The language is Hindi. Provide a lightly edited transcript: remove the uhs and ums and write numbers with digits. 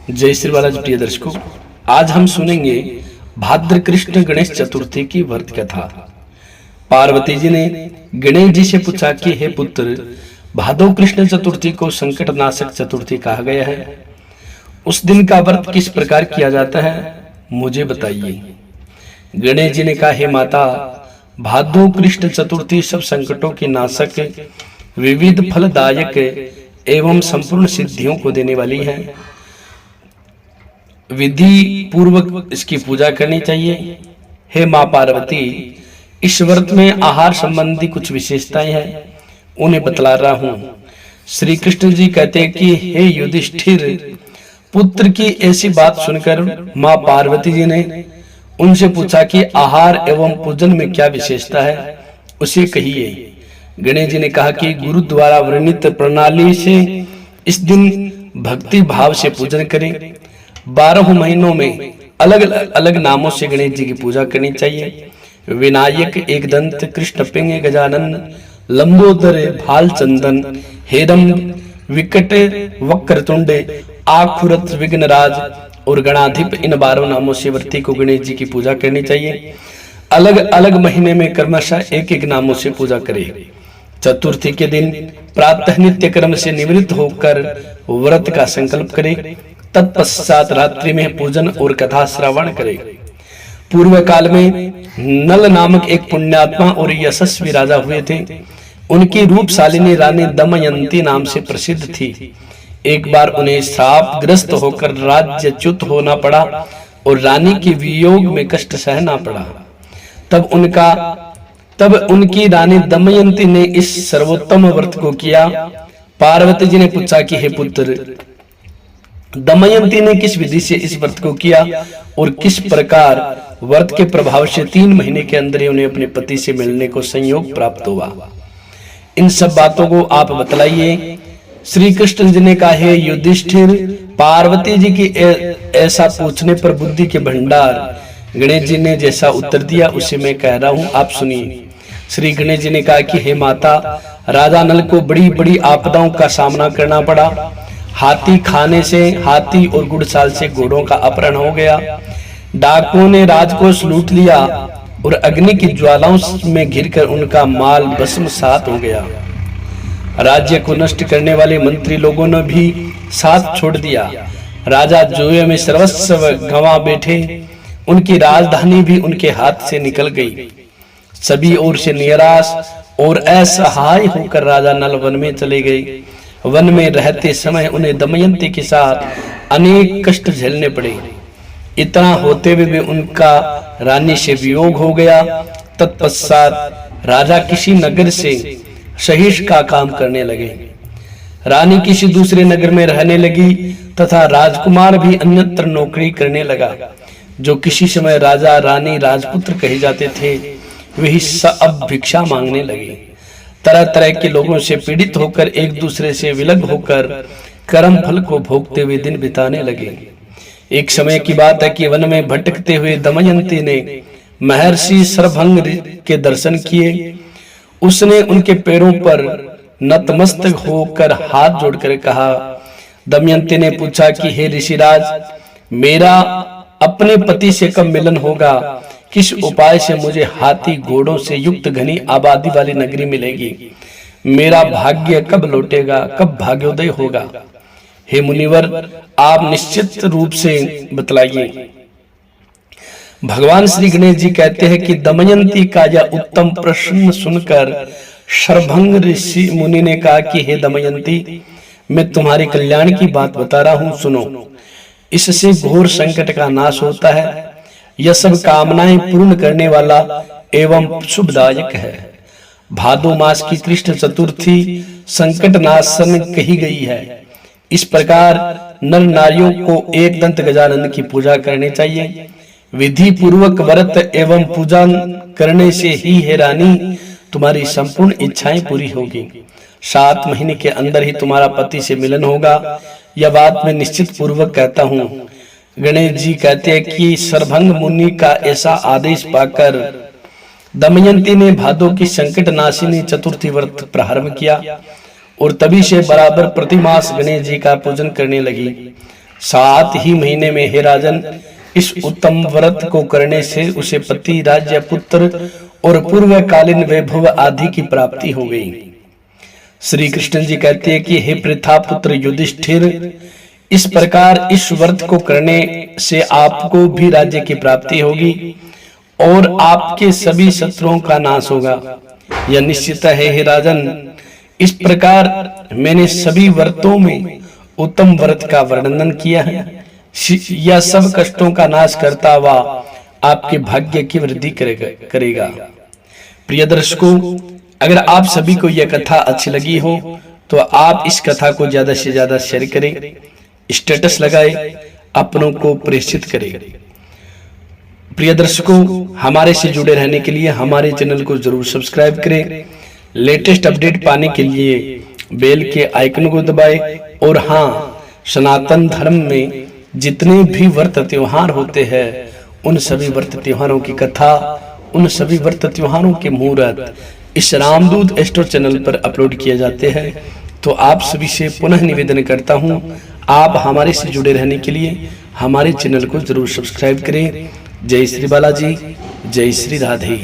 जय श्री बालाजी प्रिय दर्शकों, आज हम सुनेंगे भाद्र कृष्ण गणेश चतुर्थी की व्रत कथा। पार्वती जी ने गणेश जी से पूछा कि हे पुत्र, भादो कृष्ण चतुर्थी को संकट नाशक चतुर्थी कहा गया है। उस दिन का व्रत किस प्रकार किया जाता है, मुझे बताइए। गणेश जी ने कहा, हे माता, भादो कृष्ण चतुर्थी सब संकटों की नाशक, विविध फलदायक एवं संपूर्ण सिद्धियों को देने वाली है। विधि पूर्वक इसकी पूजा करनी चाहिए। हे मां पार्वती, इस व्रत में आहार संबंधी कुछ विशेषताएं हैं, उन्हें बतला रहा हूं। श्री कृष्ण जी कहते हैं कि हे युधिष्ठिर, पुत्र की ऐसी बात सुनकर मां पार्वती जी ने उनसे पूछा कि आहार एवं पूजन में क्या विशेषता है, उसे कहिए। गणेश जी ने कहा कि गुरु द्वारा वर्णित प्रणाली से इस दिन भक्ति भाव से पूजन करें। 12 महीनों में अलग अलग नामों से गणेश जी की पूजा करनी चाहिए। विनायक, एकदंत, कृष्ण पिंग, गजानन, लंबोदर, भालचंदन, हेरम, विकट, वक्रतुंड, आखुरत, विघ्नराज और गणाधिप, इन 12 नामों से व्रती को गणेश जी की पूजा करनी चाहिए। अलग अलग महीने में क्रमशः एक एक नामों से पूजा करें। चतुर्थी के दिन प्रातः नित्य कर्म से निवृत्त होकर व्रत का संकल्प करें। तत्पश्चात रात्रि में पूजन और कथा श्रवण करें। पूर्व काल में नल नामक एक पुण्यात्मा और यशस्वी राजा हुए थे। उनकी रूपशालिनी रानी दमयंती नाम से प्रसिद्ध थी। एक बार उन्हें श्राप ग्रस्त होकर राज्यच्युत होना पड़ा और रानी के वियोग में कष्ट सहना पड़ा। तब उनकी रानी दमयंती ने इस सर्वोत्तम व्रत को किया। पार्वती जी ने पूछा कि हे पुत्र, दमयंती ने किस विधि से इस व्रत को किया और किस प्रकार व्रत के प्रभाव से 3 महीने के अंदर ही उन्हें अपने पति से मिलने को संयोग प्राप्त हुआ, इन सब बातों को आप बतलाइए। श्री कृष्ण जी ने कहा, हे युधिष्ठिर, पार्वती जी की ऐसा पूछने पर बुद्धि के भंडार गणेश जी ने जैसा उत्तर दिया उसे मैं कह रहा हूं, आप सुनिए। श्री गणेश जी ने कहा कि हे माता, राजा नल को बड़ी बड़ी आपदाओं का सामना करना पड़ा। हाथी खाने से, हाथी और गुड़साल से घोड़ों का अपहरण हो गया। डाकुओं ने राजकोष लूट लिया और अग्नि की ज्वालाओं में घिरकर उनका माल भस्मसात हो गया। राज्य को नष्ट करने वाले मंत्री लोगों ने भी साथ छोड़ दिया। राजा जुए में सर्वस्व गंवा बैठे। उनकी राजधानी भी उनके हाथ से निकल गई। सभी ओर से निराश और असहाय होकर राजा नल वन में चले गए। वन में रहते समय उन्हें दमयंती के साथ अनेक कष्ट झेलने पड़े। इतना होते हुए भी उनका रानी से वियोग हो गया। तत्पश्चात राजा किसी नगर से सहिष का काम करने लगे। रानी किसी दूसरे नगर में रहने लगी तथा राजकुमार भी अन्यत्र नौकरी करने लगा। जो किसी समय राजा, रानी, राजपुत्र कहे जाते थे, वही सब भिक्षा मांगने लगे। तरह तरह के लोगों से पीड़ित होकर, एक दूसरे से विलग होकर कर्म फल को भोगते हुए दिन बिताने लगे। एक समय की बात है कि वन में भटकते हुए दमयंती ने महर्षि शरभंग के दर्शन किए। उसने उनके पैरों पर नतमस्तक होकर हाथ जोड़कर कहा। दमयंती ने पूछा कि हे ऋषिराज, मेरा अपने पति से कब मिलन होगा? किस उपाय से मुझे हाथी घोड़ों से युक्त घनी आबादी वाली नगरी मिलेगी? मेरा भाग्य कब लौटेगा? कब भाग्योदय होगा? हे मुनिवर, आप निश्चित रूप से बतलाइए। भगवान श्री गणेश जी कहते हैं कि दमयंती का यह उत्तम प्रश्न सुनकर शरभंग ऋषि मुनि ने कहा कि हे दमयंती, मैं तुम्हारे कल्याण की बात बता रहा हूं, सुनो। इससे घोर संकट का नाश होता है। यह सब कामनाएं पूर्ण करने वाला एवं शुभदायक है। भादो मास की कृष्ण चतुर्थी संकट नाशन कही गई है। इस प्रकार नर नारियों को एक दंत गजानन की पूजा करनी चाहिए। विधि पूर्वक व्रत एवं पूजा करने से ही हे रानी, तुम्हारी संपूर्ण इच्छाएं पूरी होगी। 7 महीने के अंदर ही तुम्हारा पति से मिलन होगा। यह बात मैं निश्चित पूर्वक कहता हूँ। गणेश जी कहते हैं कि शरभंग मुनि का ऐसा आदेश पाकर दमयंती ने भादो की संकट नाशिनी चतुर्थी व्रत प्रारंभ किया और तभी से बराबर प्रतिमास गणेश जी का पूजन करने लगी। सात ही महीने में हे राजन इस उत्तम व्रत को करने से उसे पति, राज्य, पुत्र और पूर्वकालीन वैभव आदि की प्राप्ति हो गई। श्री कृष्ण जी कहते हैं कि हे पृथा पुत्र युधिष्ठिर, इस प्रकार इस व्रत को करने से आपको भी राज्य की प्राप्ति होगी और आपके सभी शत्रुओं का नाश होगा। यह निश्चित है हे राजन। इस प्रकार मैंने सभी व्रतों में उत्तम व्रत का वर्णन किया है। यह सब कष्टों का नाश करता हुआ आपके भाग्य की वृद्धि करेगा। प्रिय दर्शकों, अगर आप सभी को यह कथा अच्छी लगी हो तो आप इस कथा को ज्यादा से ज्यादा शेयर करें, स्टेटस लगाएं, अपनों को प्रेषित करें। प्रिय दर्शकों, हमारे से जुड़े रहने के लिए हमारे चैनल को जरूर सब्सक्राइब करें। लेटेस्ट अपडेट पाने के लिए बेल के आइकन को दबाएं और हाँ, सनातन धर्म में जितने भी व्रत त्योहार होते हैं उन सभी व्रत त्योहारों की कथा, उन सभी व्रत त्योहारों के मुहूर्त इस रामदूत एस्ट्रो चैनल पर अपलोड किए जाते हैं। तो आप सभी से पुनः निवेदन करता हूं, आप हमारे से जुड़े रहने के लिए हमारे चैनल को जरूर सब्सक्राइब करें। जय श्री बालाजी, जय श्री राधे।